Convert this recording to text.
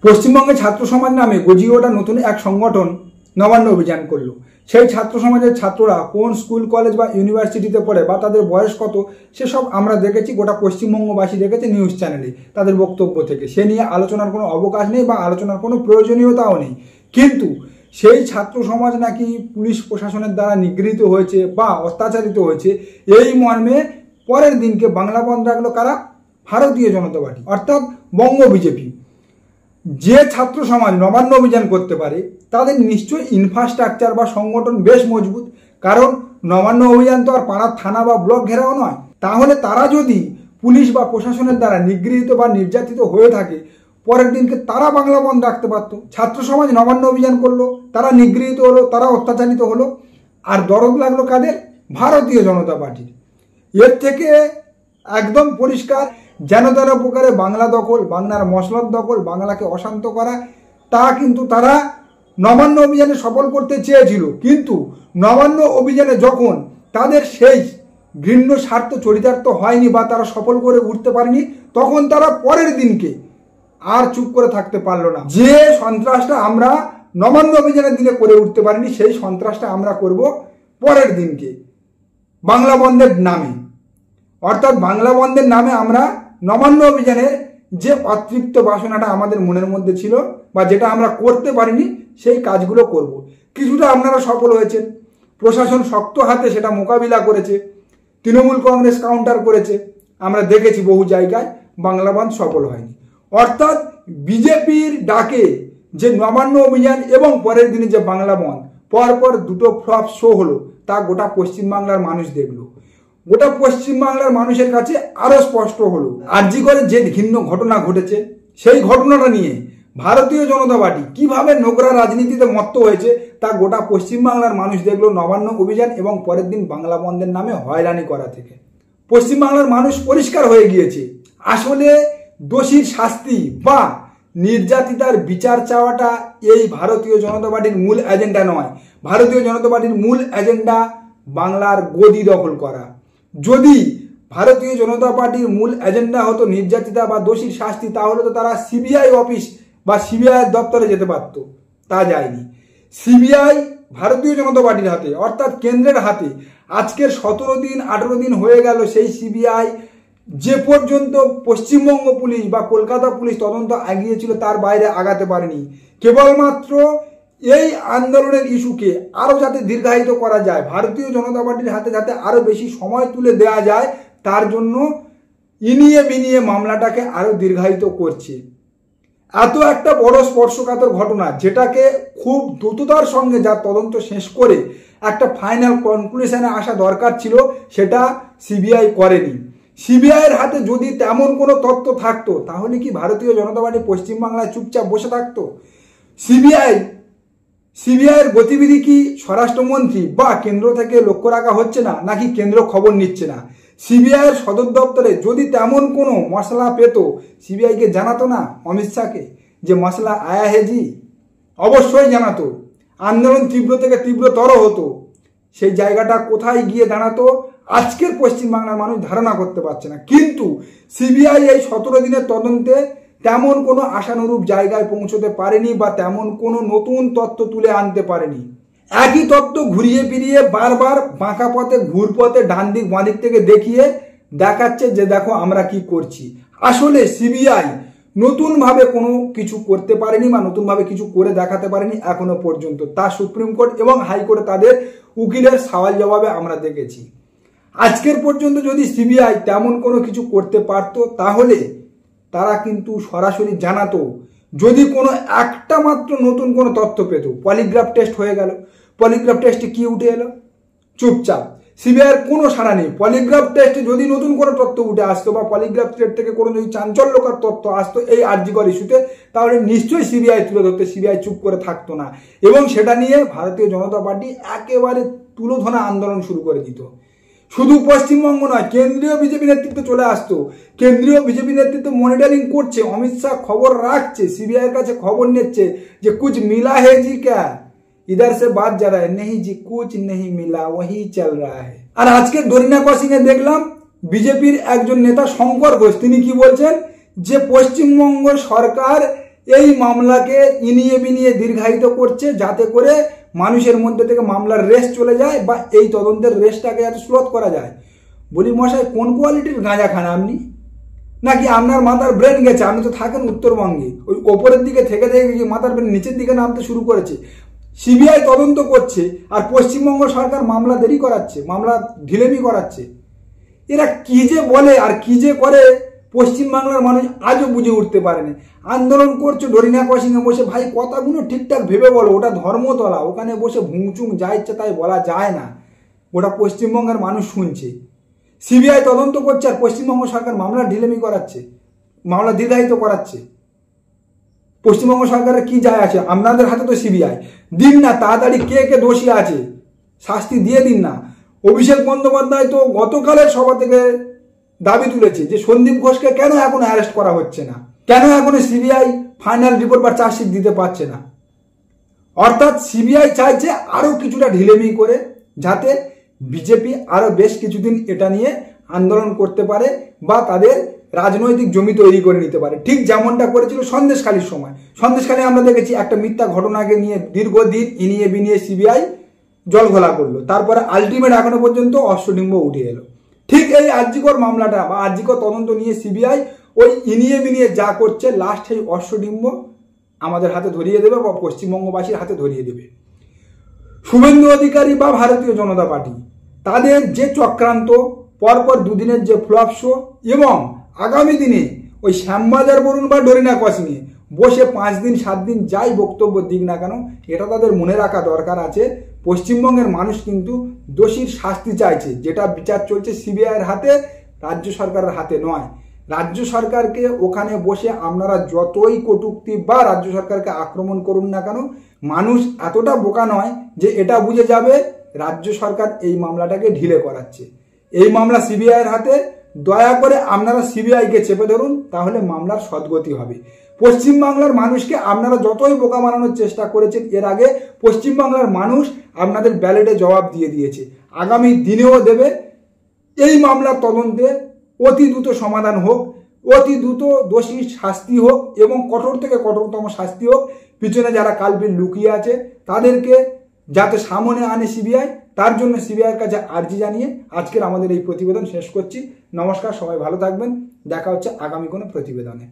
পশ্চিমবঙ্গে ছাত্র সমাজ নামে গজিয়ে ওঠা নতুন এক সংগঠন নবান্ন অভিযান করলো। সেই ছাত্র সমাজের ছাত্ররা কোন স্কুল কলেজ বা ইউনিভার্সিটিতে পড়ে বা তাদের বয়স কত সেসব আমরা দেখেছি, গোটা পশ্চিমবঙ্গবাসী দেখেছে নিউজ চ্যানেলে তাদের বক্তব্য থেকে। সে নিয়ে আলোচনার কোনো অবকাশ নেই বা আলোচনার কোনো প্রয়োজনীয়তাও নেই। কিন্তু সেই ছাত্র সমাজ নাকি পুলিশ প্রশাসনের দ্বারা নিগৃহীত হয়েছে বা অত্যাচারিত হয়েছে, এই মর্মে পরের দিনকে বাংলা বন্ধ রাখলো কারা? ভারতীয় জনতা পার্টি, অর্থাৎ বঙ্গ বিজেপি। যে ছাত্র সমাজ নবান্ন অভিযান করতে পারে তাদের নিশ্চয়ই ইনফ্রাস্ট্রাকচার বা সংগঠন বেশ মজবুত, কারণ নবান্ন অভিযান তো আর পাড়ার থানা বা ব্লক ঘেরাও নয়। তাহলে তারা যদি পুলিশ বা প্রশাসনের দ্বারা নিগৃহীত বা নির্যাতিত হয়ে থাকে, পরের দিনকে তারা বাংলা বন্ধ রাখতে পারতো। ছাত্র সমাজ নবান্ন অভিযান করলো, তারা নিগৃহীত হলো, তারা অত্যাচারিত হলো, আর দরদ লাগলো কাদের? ভারতীয় জনতা পার্টির। এর থেকে একদম পরিষ্কার, যেন তেন প্রকারে বাংলা দখল, বাংলার মসলার দখল, বাংলাকে অশান্ত করা, তা কিন্তু তারা নবান্ন অভিযানে সফল করতে চেয়েছিল। কিন্তু নবান্ন অভিযানে যখন তাদের সেই ঘৃণ্য স্বার্থ চরিতার্থ হয়নি বা তারা সফল করে উঠতে পারেনি, তখন তারা পরের দিনকে আর চুপ করে থাকতে পারলো না। যে সন্ত্রাসটা আমরা নবান্ন অভিযানের দিনে করে উঠতে পারিনি, সেই সন্ত্রাসটা আমরা করব পরের দিনকে বাংলা বন্ধের নামে। অর্থাৎ বাংলা বন্ধের নামে আমরা নবান্ন অভিযানের যে অতৃপ্ত বাসনাটা আমাদের মনের মধ্যে ছিল বা যেটা আমরা করতে পারিনি, সেই কাজগুলো করব। কিছুটা আপনারা সফল হয়েছেন, প্রশাসন শক্ত হাতে সেটা মোকাবিলা করেছে, তৃণমূল কংগ্রেস কাউন্টার করেছে, আমরা দেখেছি বহু জায়গায় বাংলা বন্ধ সফল হয়নি। অর্থাৎ বিজেপির ডাকে যে নবান্ন অভিযান এবং পরের দিনে যে বাংলা বন্ধ, পরপর দুটো ফ্লপ শো হলো, তা গোটা পশ্চিমবাংলার মানুষ দেখলো। গোটা পশ্চিমবাংলার মানুষের কাছে আরো স্পষ্ট হলো আরজি করে যে ঘৃণ্য ঘটনা ঘটেছে, সেই ঘটনাটা নিয়ে ভারতীয় জনতা পার্টি কিভাবে নোংরা রাজনীতিতে মত্ত হয়েছে তা গোটা পশ্চিমবাংলার মানুষ দেখলো নবান্ন অভিযান এবং পরের দিন বাংলা বন্ধের নামে হয়রানি করা থেকে। পশ্চিমবাংলার মানুষ পরিষ্কার হয়ে গিয়েছে, আসলে দোষীর শাস্তি বা নির্যাতিতার বিচার চাওয়াটা এই ভারতীয় জনতা পার্টির মূল এজেন্ডা নয়। ভারতীয় জনতা পার্টির মূল এজেন্ডা বাংলার গদি দখল করা। যদি ভারতীয় জনতা পার্টির মূল এজেন্ডা হতো নির্যাতিতা বা দোষীর শাস্তি, তাহলে তো তারা সিবিআই অফিস বা সিবিআই দপ্তরে যেতে পারত, তা যায়নি। সিবিআই ভারতীয় জনতা পার্টির হাতে, অর্থাৎ কেন্দ্রের হাতে। আজকের 17 দিন 18 দিন হয়ে গেল সেই সিবিআই যে পর্যন্ত পশ্চিমবঙ্গ পুলিশ বা কলকাতা পুলিশ তদন্ত এগিয়েছিল তার বাইরে আগাতে পারেনি। কেবলমাত্র এই আন্দোলনের ইস্যুকে আরো যাতে দীর্ঘায়িত করা যায়, ভারতীয় জনতা পার্টির হাতে যাতে আরো বেশি সময় তুলে দেওয়া যায়, তার জন্য ইনিয়ে বিনিয়ে মামলাটাকে আরো দীর্ঘায়িত করছে। এত একটা বড় স্পর্শকাতর ঘটনা, যেটাকে খুব দ্রুততার সঙ্গে যা তদন্ত শেষ করে একটা ফাইনাল কনক্লুশনে আসা দরকার ছিল, সেটা সিবিআই করেনি। সিবিআইয়ের হাতে যদি তেমন কোনো তথ্য থাকতো, তাহলে কি ভারতীয় জনতা পার্টি পশ্চিমবাংলায় চুপচাপ বসে থাকতো? সিবিআইয়ের গতিবিধি কি স্বরাষ্ট্রমন্ত্রী বা কেন্দ্র থেকে লক্ষ্য রাখা হচ্ছে না, নাকি কেন্দ্র খবর নিচ্ছে না? সিবিআইয়ের সদর দপ্তরে যদি তেমন কোনো মশলা পেত, সিবিআইকে জানাতো না অমিত শাহকে যে মশলা আয়া হেজি? অবশ্যই জানাতো। আন্দোলন তীব্র থেকে তীব্রতর হতো। সেই জায়গাটা কোথায় গিয়ে দাঁড়াতো আজকের পশ্চিমবাংলার মানুষ ধারণা করতে পারছে না। কিন্তু সিবিআই এই 17 দিনের তদন্তে তেমন কোনো আশানুরূপ জায়গায় পৌঁছতে পারেনি বা তেমন কোনো নতুন তথ্য তুলে আনতে পারেনি। একই তথ্য ঘুরিয়ে ফিরিয়ে বারবার বাঁকা পথে, ঘুর পথে, ডান দিক বাঁ দিক থেকে দেখিয়ে দেখাচ্ছে যে দেখো আমরা কি করছি। আসলে সিবিআই নতুনভাবে কোনো কিছু করতে পারেনি বা নতুনভাবে কিছু করে দেখাতে পারেনি এখনো পর্যন্ত। তা সুপ্রিম কোর্ট এবং হাইকোর্টে তাদের উকিলের সওয়াল জবাবে আমরা দেখেছি। আজকের পর্যন্ত যদি সিবিআই তেমন কোনো কিছু করতে পারত, তাহলে তারা কিন্তু সরাসরি জানাতো। যদি কোনো একটা মাত্র নতুন কোনো তথ্য পেত, পলিগ্রাফ টেস্ট হয়ে গেল, পলিগ্রাফ টেস্টে কি উঠে এলো? চুপচাপ। সিবিআইয়ের কোনো সাড়া নেই। পলিগ্রাফ টেস্টে যদি নতুন কোনো তথ্য উঠে আসতো বা পলিগ্রাফ টেস্ট থেকে কোনো যদি চাঞ্চল্যকর তথ্য আসতো এই আরজিকর ইস্যুতে, তাহলে নিশ্চয়ই সিবিআই তুলে ধরতে, সিবিআই চুপ করে থাকতো না এবং সেটা নিয়ে ভারতীয় জনতা পার্টি একেবারে তুলোধনা আন্দোলন শুরু করে দিত। শুধু পশ্চিমবঙ্গ নয়, কেন্দ্রীয় বিজেপি নেতৃত্ব চলে আসতো। কেন্দ্রীয় বিজেপি নেতৃত্ব মনিটরিং করছে, অমিত শাহ খবর রাখছে, সিবিআইয়ের কাছে খবর নিচ্ছে যে কুছ মিলা হে জি ক্যা, ইধার সে বাত যা রা হ্যায়, নেহি জি কুছ নেহি মিলা, ওহি চল রা হ্যায়। আর আজকে দরিনা ক্রসিং এ দেখলাম বিজেপির একজন নেতা শঙ্কর ঘোষ, তিনি কি বলছেন যে পশ্চিমবঙ্গ সরকার এই মামলাকে ইনিয়ে বিনিয়ে দীর্ঘায়িত করছে, যাতে করে মানুষের মধ্যে থেকে মামলার রেস চলে যায় বা এই তদন্তের রেসটাকে যাতে স্লোথ করা যায়। বলি মশাই, কোন কোয়ালিটির গাঁজা খান আপনি? নাকি আপনার মাথার ব্রেন গেছে? আপনি তো থাকেন উত্তরবঙ্গে, ওই ওপরের দিকে থেকে কি মাথার ব্রেন নিচের দিকে নামতে শুরু করেছে? সিবিআই তদন্ত করছে আর পশ্চিমবঙ্গ সরকার মামলা দেরি করাচ্ছে, মামলা ঢিলেমি করাচ্ছে। এরা কি যে বলে আর কি যে করে পশ্চিমবাংলার মানুষ আজও বুঝে উঠতে পারেনি। আন্দোলন করছো ডরিনা ক্রসিংয়ে বসে, ভাই কথাগুলো ঠিকঠাক ভেবে বলো, ওটা ধর্মতলা, ওখানে বসে ভুংচুং যা ইচ্ছে তাই বলা যায় না। ওটা পশ্চিমবঙ্গের মানুষ শুনছে। সিবিআই তদন্ত করছে আর পশ্চিমবঙ্গ সরকার মামলা ঢিলেমি করাচ্ছে, মামলা দীর্ঘায়িত করাচ্ছে। পশ্চিমবঙ্গ সরকারের কি যায় আছে? আপনাদের হাতে তো সিবিআই। দিন না তাড়াতাড়ি কে কে দোষী আছে, শাস্তি দিয়ে দিন না। অভিষেক বন্দ্যোপাধ্যায় তো গতকালের সভা থেকে দাবি তুলেছে যে সন্দীপ ঘোষকে কেন এখনো অ্যারেস্ট করা হচ্ছে না, কেন এখনো সিবিআই ফাইনাল রিপোর্ট বা চার্জশিট দিতে পারছে না। অর্থাৎ সিবিআই চাইছে আরো কিছুটা ঢিলেমি করে, যাতে বিজেপি আরো বেশ কিছুদিন এটা নিয়ে আন্দোলন করতে পারে বা তাদের রাজনৈতিক জমি তৈরি করে নিতে পারে। ঠিক যেমনটা করেছিল সন্দেশখালীর সময়। সন্দেশখালী আমরা দেখেছি একটা মিথ্যা ঘটনাকে নিয়ে দীর্ঘদিন ইনিয়ে বিনিয়ে সিবিআই জল ঘোলা করলো, তারপরে আলটিমেট এখনো পর্যন্ত অশ্বডিম্ব উঠে এলো। ঠিক এই আরজিকর মামলাটা বা আরজিকর তদন্ত নিয়ে সিবিআই ওই ইনিয়ে বিনিয়ে যা করছে, লাস্ট এই অশ্বডিম্ব আমাদের হাতে ধরিয়ে দেবে বা পশ্চিমবঙ্গবাসীর হাতে ধরিয়ে দেবে। শুভেন্দু অধিকারী বা ভারতীয় জনতা পার্টি তাদের যে চক্রান্ত, পরপর দুদিনের যে ফ্লপ শো এবং আগামী দিনে ওই শ্যামবাজার বলুন বা ডরিনা ক্রসিংয়ে বসে 5 দিন 7 দিন যাই বক্তব্য দিক না কেন, এটা তাদের মনে রাখা দরকার আছে। পশ্চিমবঙ্গের মানুষ কিন্তু দোষীর শাস্তি চাইছে, যেটা বিচার চলছে সিবিআইয়ের হাতে, রাজ্য সরকারের হাতে নয়। রাজ্য সরকারকে ওখানে বসে আপনারা যতই কটূক্তি বা রাজ্য সরকারকে আক্রমণ করুন না কেন, মানুষ এতটা বোকা নয় যে এটা বুঝে যাবে রাজ্য সরকার এই মামলাটাকে ঢিলে করাচ্ছে। এই মামলা সিবিআইয়ের হাতে, দয়া করে আপনারা সিবিআইকে চেপে ধরুন, তাহলে মামলার সদ্গতি হবে। পশ্চিমবাংলার মানুষকে আপনারা যতই বোকা বানানোর চেষ্টা করেছেন এর আগে, পশ্চিমবাংলার মানুষ আপনাদের ব্যালটে জবাব দিয়ে দিয়েছে, আগামী দিনেও দেবে। এই মামলার তদন্তে অতি দ্রুত সমাধান হোক, অতি দ্রুত দোষীর শাস্তি হোক এবং কঠোর থেকে কঠোরতম শাস্তি হোক। পিছনে যারা কালপিট লুকিয়ে আছে তাদেরকে যাতে সামনে আনে সিবিআই, তার জন্য সিবিআইয়ের কাছে আর্জি জানিয়ে আজকের আমাদের এই প্রতিবেদন শেষ করছি। নমস্কার, সবাই ভালো থাকবেন, দেখা হচ্ছে আগামী কোনো প্রতিবেদনে।